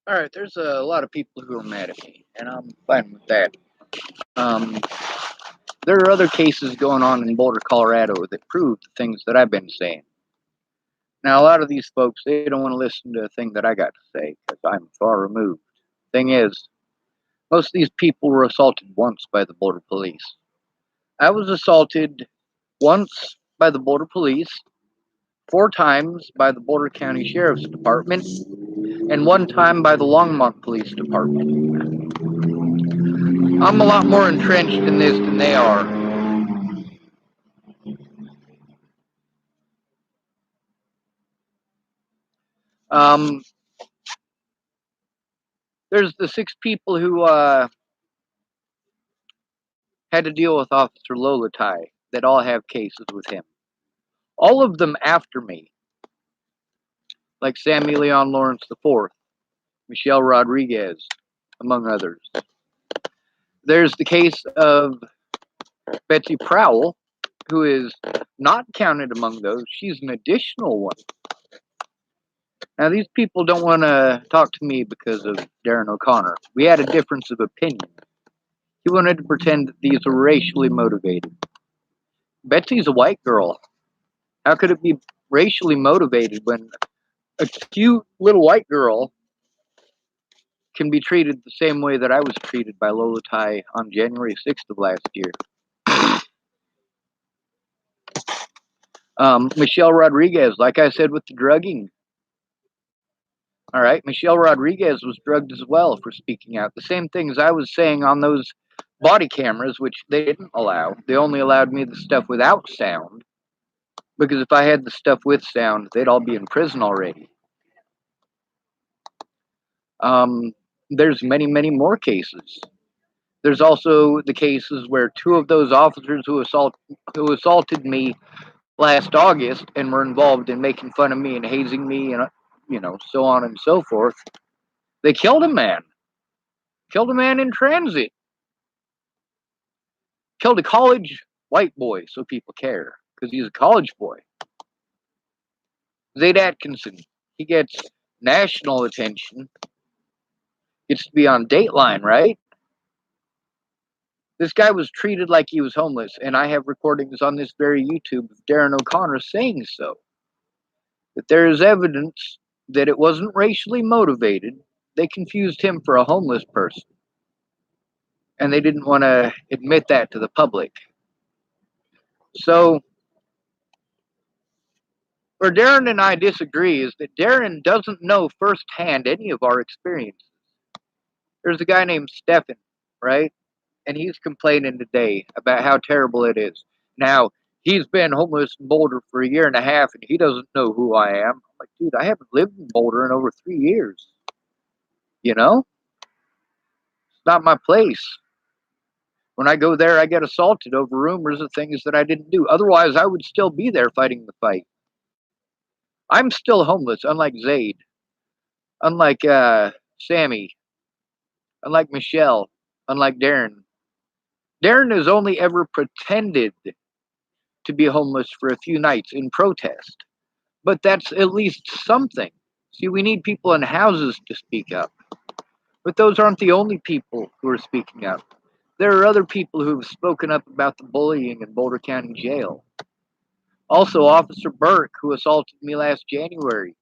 Alright, there's a lot of people who are mad at me, and I'm fine with that. Um, there are other cases going on in Boulder, Colorado that prove the things that I've been saying. Now, a lot of these folks, they don't want to listen to a thing that I got to say because I'm far removed. Thing is, most of these people were assaulted once by the Border Police. I was assaulted once by the Border Police, 4 times by the Boulder County Sheriff's Department, and 1 time by the Longmont Police Department. I'm a lot more entrenched in this than they are. Um, there's the 6 people who had to deal with Officer Lolatai that all have cases with him. All of them after me, like Sammy Leon Lawrence IV, Michelle Rodriguez, among others. There's the case of Betsy Prowl, who is not counted among those. She's an additional one. Now, these people don't want to talk to me because of Darren OConnor. We had a difference of opinion. He wanted to pretend that these were racially motivated. Betsy's a white girl. How could it be racially motivated when a cute little white girl can be treated the same way that I was treated by Lolatai on January 6th of last year? Michelle Rodriguez, like I said with the drugging. All right, Michelle Rodriguez was drugged as well for speaking out. The same things I was saying on those body cameras, which they didn't allow. They only allowed me the stuff without sound, because if I had the stuff with sound, they'd all be in prison already. There's many, many more cases. There's also the cases where 2 of those officers who assaulted me last August and were involved in making fun of me and hazing me and so on and so forth. They killed a man. Killed a man in transit. Killed a college white boy, so people care, because he's a college boy. Zayd Atkinson, he gets national attention. Gets to be on Dateline, right? This guy was treated like he was homeless, and I have recordings on this very YouTube of Darren OConnor saying so. That there is evidence that it wasn't racially motivated. They confused him for a homeless person. And they didn't want to admit that to the public. So, where Darren and I disagree is that Darren doesn't know firsthand any of our experiences. There's a guy named Stefan, right? And he's complaining today about how terrible it is. Now, he's been homeless in Boulder for a year and a half, and he doesn't know who I am. I'm like, dude, I haven't lived in Boulder in over 3 years. You know? It's not my place. When I go there, I get assaulted over rumors of things that I didn't do. Otherwise, I would still be there fighting the fight. I'm still homeless, unlike Zayd, unlike Sammy, unlike Michelle, unlike Darren. Darren has only ever pretended to be homeless for a few nights in protest. But that's at least something. See, we need people in houses to speak up. But those aren't the only people who are speaking up. There are other people who have spoken up about the bullying in Boulder County Jail. Also, Officer Burke, who assaulted me last January.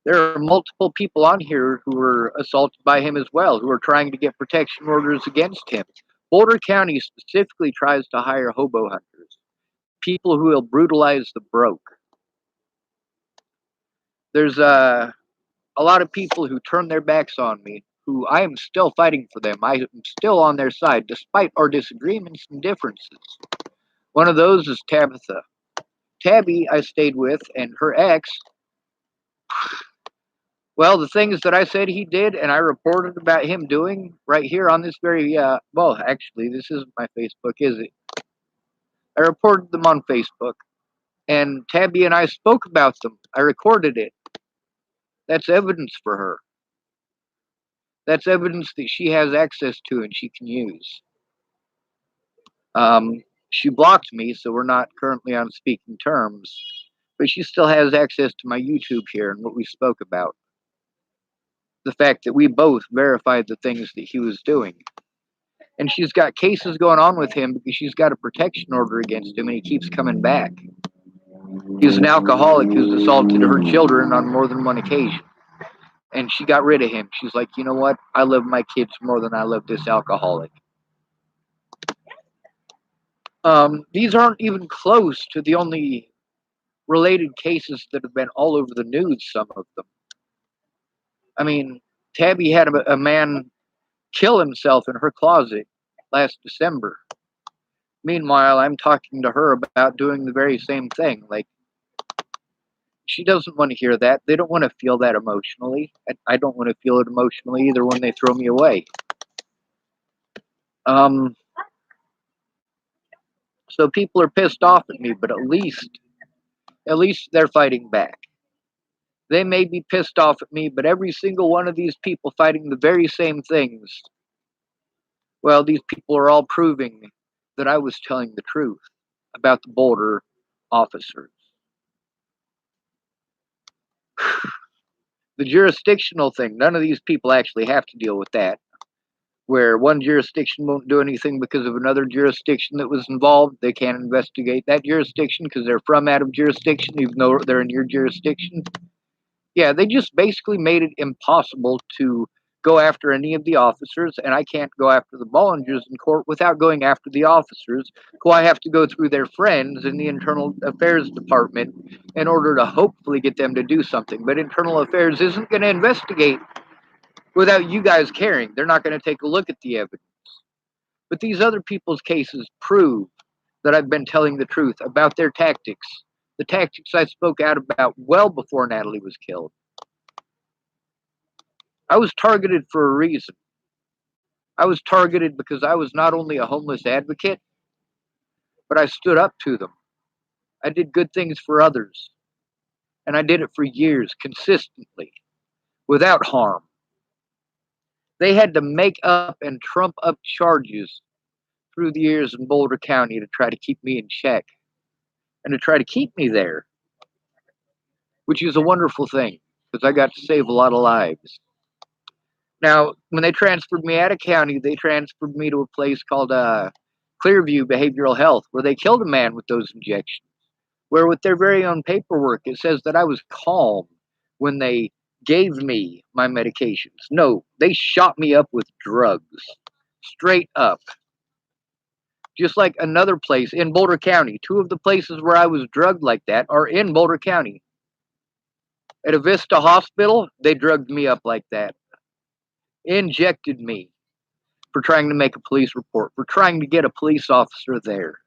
There are multiple people on here who were assaulted by him as well, who are trying to get protection orders against him. Boulder County specifically tries to hire hobo hunters, people who will brutalize the broke. There's a lot of people who turn their backs on me, who I am still fighting for them. I am still on their side, despite our disagreements and differences. One of those is Tabitha. Tabby, I stayed with, and her ex, well, the things that I said he did and I reported about him doing right here on this very, well, actually, this isn't my Facebook, is it? I reported them on Facebook, and Tabby and I spoke about them. I recorded it. That's evidence for her. That's evidence that she has access to and she can use. She blocked me, so we're not currently on speaking terms, but she still has access to my YouTube here and what we spoke about. the fact that we both verified the things that he was doing. And she's got cases going on with him because she's got a protection order against him and he keeps coming back. He's an alcoholic who's assaulted her children on more than one occasion. And she got rid of him. She's like, you know what? I love my kids more than I love this alcoholic. These aren't even close to the only related cases that have been all over the news, some of them. I mean, Tabby had a man kill himself in her closet last December. Meanwhile, I'm talking to her about doing the very same thing. Like, she doesn't want to hear that. They don't want to feel that emotionally. I don't want to feel it emotionally either when they throw me away. So people are pissed off at me, but at least they're fighting back. They may be pissed off at me, but every single one of these people fighting the very same things, well, these people are all proving that I was telling the truth about the Boulder officers. The jurisdictional thing, none of these people actually have to deal with that. Where one jurisdiction won't do anything because of another jurisdiction that was involved, they can't investigate that jurisdiction because they're from out of jurisdiction, even though they're in your jurisdiction. Yeah, they just basically made it impossible to go after any of the officers, and I can't go after the Bollingers in court without going after the officers, who I have to go through their friends in the Internal Affairs Department in order to hopefully get them to do something. But Internal Affairs isn't going to investigate without you guys caring. They're not going to take a look at the evidence. But these other people's cases prove that I've been telling the truth about their tactics, the tactics I spoke out about well before Natalie was killed. I was targeted for a reason. I was targeted because I was not only a homeless advocate, but I stood up to them. I did good things for others. And I did it for years, consistently, without harm. They had to make up and trump up charges through the years in Boulder County to try to keep me in check and to try to keep me there, which is a wonderful thing because I got to save a lot of lives. Now, when they transferred me out of county, they transferred me to a place called Clearview Behavioral Health, where they killed a man with those injections, where with their very own paperwork, it says that I was calm when they gave me my medications. No, they shot me up with drugs, straight up. Just like another place in Boulder County. Two of the places where I was drugged like that are in Boulder County. At a Vista hospital, they drugged me up like that. Injected me for trying to make a police report, for trying to get a police officer there.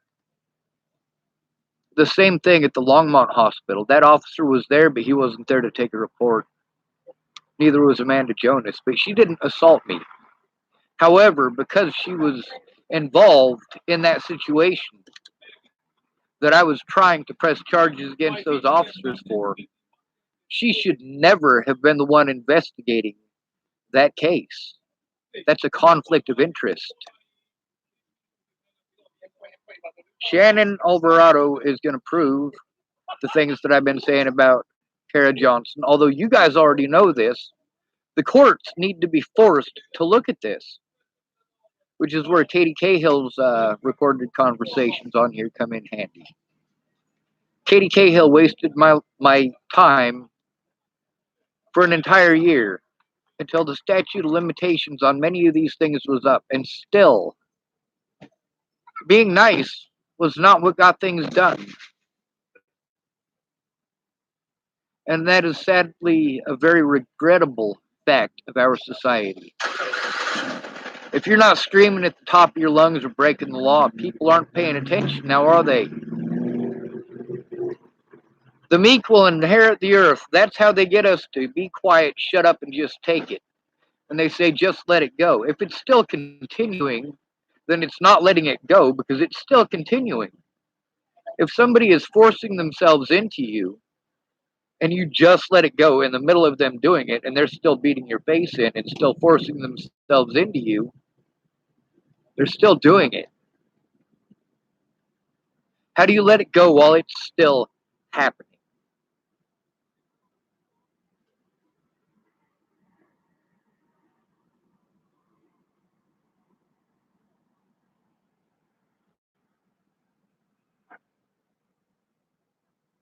The same thing at the Longmont Hospital. That officer was there, but he wasn't there to take a report. Neither was Amanda Jonas, but she didn't assault me. However, because she was involved in that situation that I was trying to press charges against those officers for, she should never have been the one investigating that case. That's a conflict of interest. Shannon Alvarado is going to prove the things that I've been saying about Kara Johnson. Although you guys already know this, the courts need to be forced to look at this, which is where Katie Cahill's recorded conversations on here come in handy. Katie Cahill wasted my time for an entire year until the statute of limitations on many of these things was up, and still, being nice was not what got things done. And that is sadly a very regrettable fact of our society. If you're not screaming at the top of your lungs or breaking the law, people aren't paying attention now, are they? The meek will inherit the earth. That's how they get us to be quiet, shut up, and just take it. And they say, just let it go. If it's still continuing, then it's not letting it go because it's still continuing. If somebody is forcing themselves into you and you just let it go in the middle of them doing it and they're still beating your face in and still forcing themselves into you, they're still doing it. How do you let it go while it's still happening?